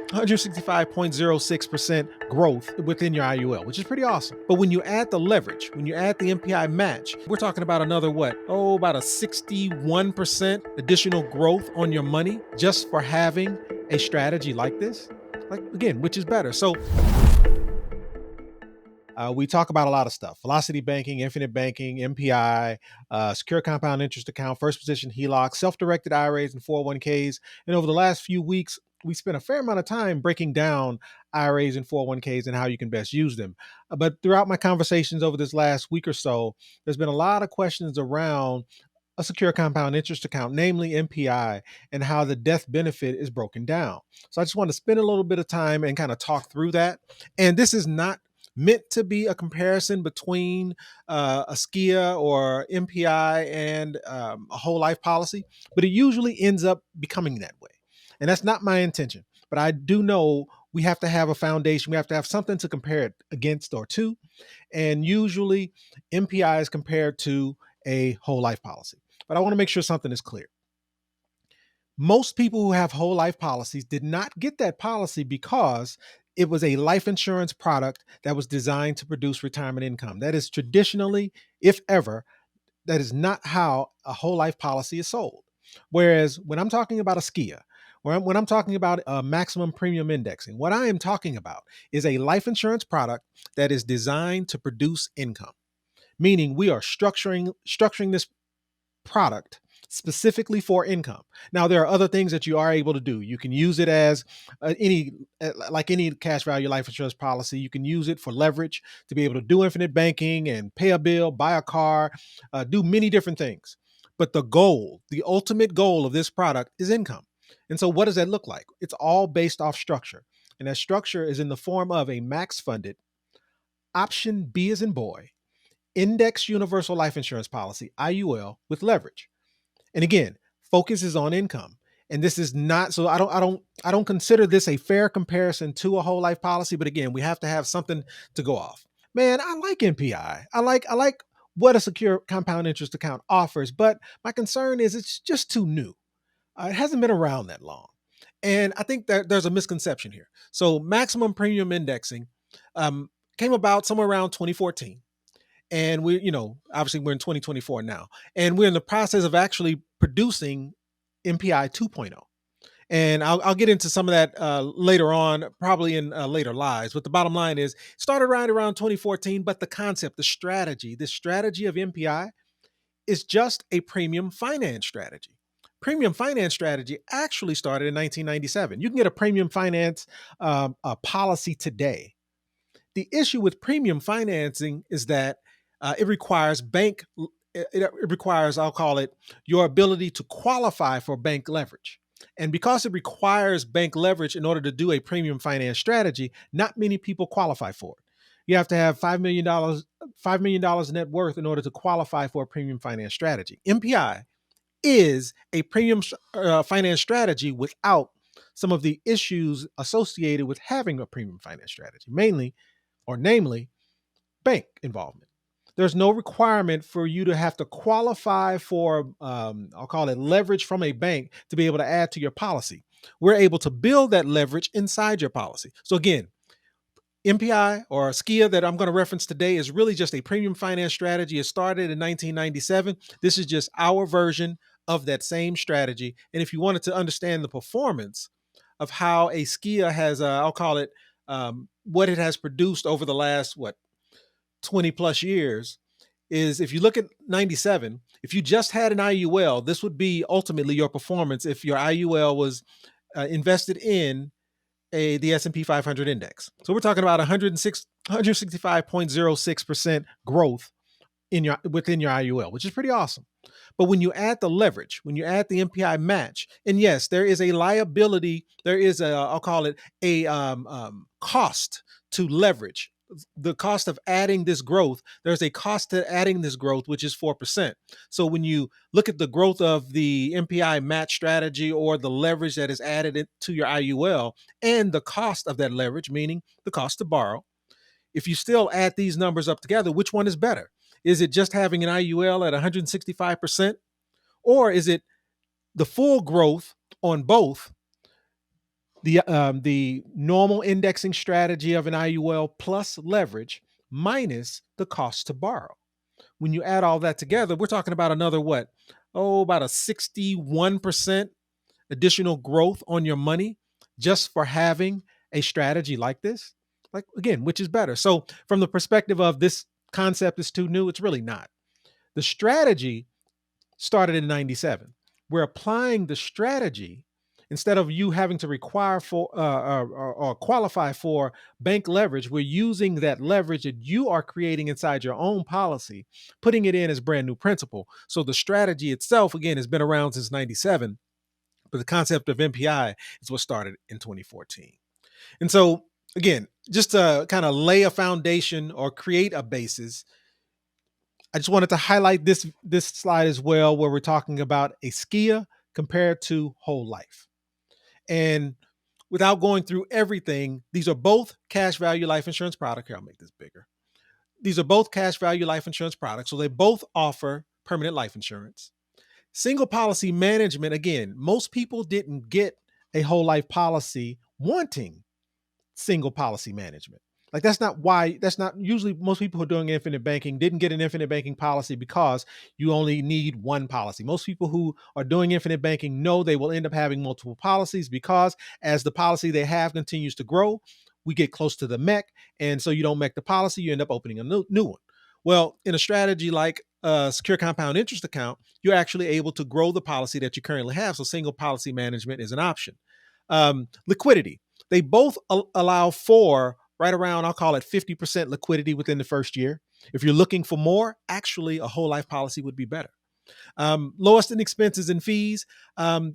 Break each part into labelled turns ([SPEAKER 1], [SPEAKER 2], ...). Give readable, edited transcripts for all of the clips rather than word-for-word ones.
[SPEAKER 1] 165.06% growth within your IUL, which is pretty awesome. But when you add the leverage, when you add the MPI match, we're talking about another what? Oh, about a 61% additional growth on your money just for having a strategy like this. Like, again, which is better? So we talk about a lot of stuff: velocity banking, infinite banking, MPI, secure compound interest account, first position HELOC, self-directed IRAs and 401ks. And over the last few weeks, we spent a fair amount of time breaking down IRAs and 401ks and how you can best use them. But throughout my conversations over this last week or so, there's been a lot of questions around a secure compound interest account, namely MPI, and how the death benefit is broken down. So I just want to spend a little bit of time and kind of talk through that. And this is not meant to be a comparison between a SKIA or MPI and a whole life policy, but it usually ends up becoming that way. And that's not my intention. But I do know we have to have a foundation. We have to have something to compare it against or to. And usually MPI is compared to a whole life policy. But I want to make sure something is clear. Most people who have whole life policies did not get that policy because it was a life insurance product that was designed to produce retirement income. That is traditionally, if ever, that is not how a whole life policy is sold. Whereas when I'm talking about a SKIA, when I'm talking about a maximum premium indexing, what I am talking about is a life insurance product that is designed to produce income, meaning we are structuring this product specifically for income. Now, there are other things that you are able to do. You can use it as like any cash value life insurance policy. You can use it for leverage to be able to do infinite banking and pay a bill, buy a car, do many different things. But the goal, the ultimate goal of this product is income. And so what does that look like? It's all based off structure. And that structure is in the form of a max funded option B as in boy, index universal life insurance policy, IUL, with leverage. And again, focus is on income. And this is not, so I don't consider this a fair comparison to a whole life policy. But again, we have to have something to go off. Man, I like MPI. I like what a secure compound interest account offers, but my concern is it's just too new. It hasn't been around that long. And I think that there's a misconception here. So maximum premium indexing came about somewhere around 2014. And obviously we're in 2024 now, and we're in the process of actually producing MPI 2.0. And I'll get into some of that later on, probably in later lives. But the bottom line is, it started right around 2014. But the concept, the strategy of MPI is just a premium finance strategy. Premium finance strategy actually started in 1997. You can get a premium finance policy today. The issue with premium financing is that it requires it requires, I'll call it, your ability to qualify for bank leverage. And because it requires bank leverage in order to do a premium finance strategy, not many people qualify for it. You have to have $5 million net worth in order to qualify for a premium finance strategy. MPI is a premium finance strategy without some of the issues associated with having a premium finance strategy, namely bank involvement. There's no requirement for you to have to qualify for, I'll call it, leverage from a bank to be able to add to your policy. We're able to build that leverage inside your policy. So again, MPI or SKIA that I'm going to reference today is really just a premium finance strategy. It started in 1997. This is just our version of that same strategy. And if you wanted to understand the performance of how a SKIA has, I'll call it, what it has produced over the last, 20 plus years, is if you look at 97, if you just had an IUL, this would be ultimately your performance if your IUL was invested in the S&P 500 index. So we're talking about 165.06% growth within your IUL, which is pretty awesome. But when you add the leverage, when you add the MPI match, and yes, there is a liability, there is I'll call it a cost to leverage. The cost of adding this growth, there's a cost to adding this growth, which is 4%. So when you look at the growth of the MPI match strategy or the leverage that is added to your IUL and the cost of that leverage, meaning the cost to borrow, if you still add these numbers up together, which one is better? Is it just having an IUL at 165%? Or is it the full growth on both The normal indexing strategy of an IUL plus leverage minus the cost to borrow. When you add all that together, we're talking about another what? Oh, about a 61% additional growth on your money just for having a strategy like this. Like, again, which is better? So, from the perspective of this concept is too new, it's really not. The strategy started in 97. We're applying the strategy instead of you having to require for or qualify for bank leverage. We're using that leverage that you are creating inside your own policy, putting it in as brand new principal. So the strategy itself, again, has been around since 97, but the concept of MPI is what started in 2014. And so, again, just to kind of lay a foundation or create a basis, I just wanted to highlight this slide as well, where we're talking about a SKIA compared to whole life. And without going through everything, these are both cash value life insurance products. Here, I'll make this bigger. These are both cash value life insurance products. So they both offer permanent life insurance. Single policy management, again, most people didn't get a whole life policy wanting single policy management. Like that's not usually most people who are doing infinite banking didn't get an infinite banking policy because you only need one policy. Most people who are doing infinite banking know they will end up having multiple policies because as the policy they have continues to grow, we get close to the MEC. And so you don't MEC the policy, you end up opening a new one. Well, in a strategy like a secure compound interest account, you're actually able to grow the policy that you currently have. So single policy management is an option. Liquidity. They both allow for right around, I'll call it 50% liquidity within the first year. If you're looking for more, actually, a whole life policy would be better. Lowest in expenses and fees. I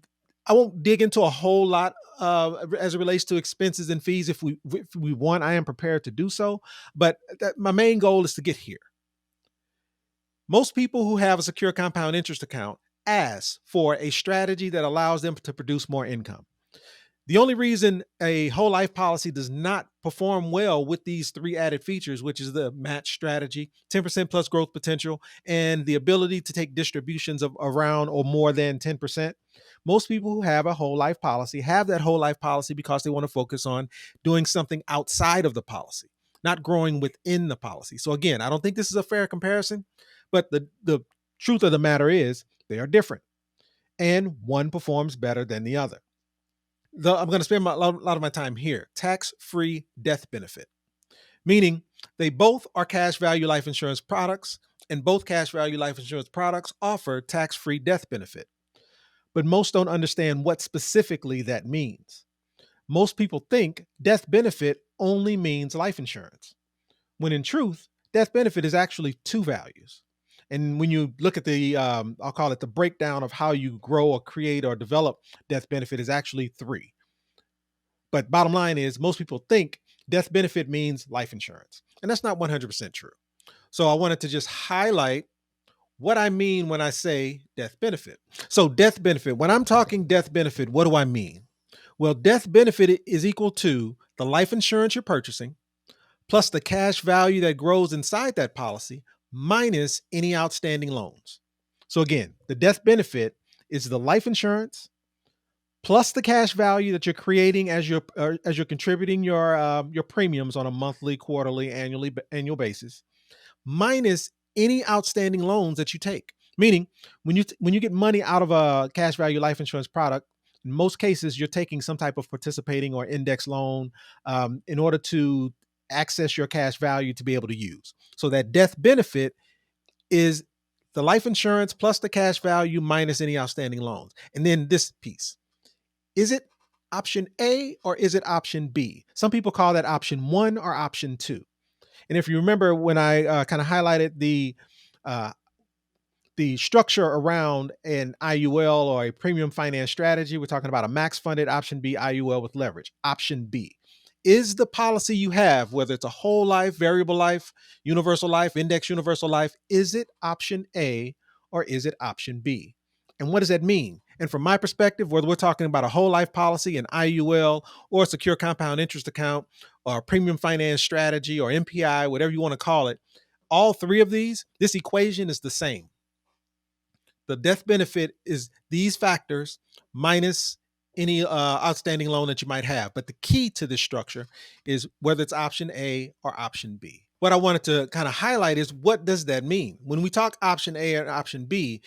[SPEAKER 1] won't dig into a whole lot as it relates to expenses and fees. If we want, I am prepared to do so. But my main goal is to get here. Most people who have a secure compound interest account ask for a strategy that allows them to produce more income. The only reason a whole life policy does not perform well with these three added features, which is the match strategy, 10% plus growth potential, and the ability to take distributions of around or more than 10%. Most people who have a whole life policy have that whole life policy because they want to focus on doing something outside of the policy, not growing within the policy. So again, I don't think this is a fair comparison, but the truth of the matter is they are different and one performs better than the other. I'm going to spend a lot of my time here. Tax-free death benefit, meaning they both are cash value life insurance products, and both cash value life insurance products offer tax-free death benefit. But most don't understand what specifically that means. Most people think death benefit only means life insurance, when in truth, death benefit is actually two values. And when you look at I'll call it the breakdown of how you grow or create or develop death benefit is actually three. But bottom line is most people think death benefit means life insurance. And that's not 100% true. So I wanted to just highlight what I mean when I say death benefit. So death benefit, when I'm talking death benefit, what do I mean? Well, death benefit is equal to the life insurance you're purchasing plus the cash value that grows inside that policy minus any outstanding loans. So again, the death benefit is the life insurance plus the cash value that you're creating as you're contributing your premiums on a monthly, quarterly, annual basis, minus any outstanding loans that you take. Meaning, when you get money out of a cash value life insurance product, in most cases you're taking some type of participating or index loan in order to access your cash value to be able to use. So that death benefit is the life insurance plus the cash value minus any outstanding loans. And then this piece. Is it option A or is it option B? Some people call that option 1 or option 2. And if you remember when I kind of highlighted uh, the structure around an IUL or a premium finance strategy, we're talking about a max funded option B IUL with leverage. Option B is the policy you have, whether it's a whole life, variable life, universal life, index universal life, is it option A or is it option B? And what does that mean? And from my perspective, whether we're talking about a whole life policy, an IUL, or a secure compound interest account, or a premium finance strategy, or MPI, whatever you want to call it, all three of these, this equation is the same. The death benefit is these factors minus any outstanding loan that you might have. But the key to this structure is whether it's option A or option B. What I wanted to kind of highlight is, what does that mean? When we talk option A or option B,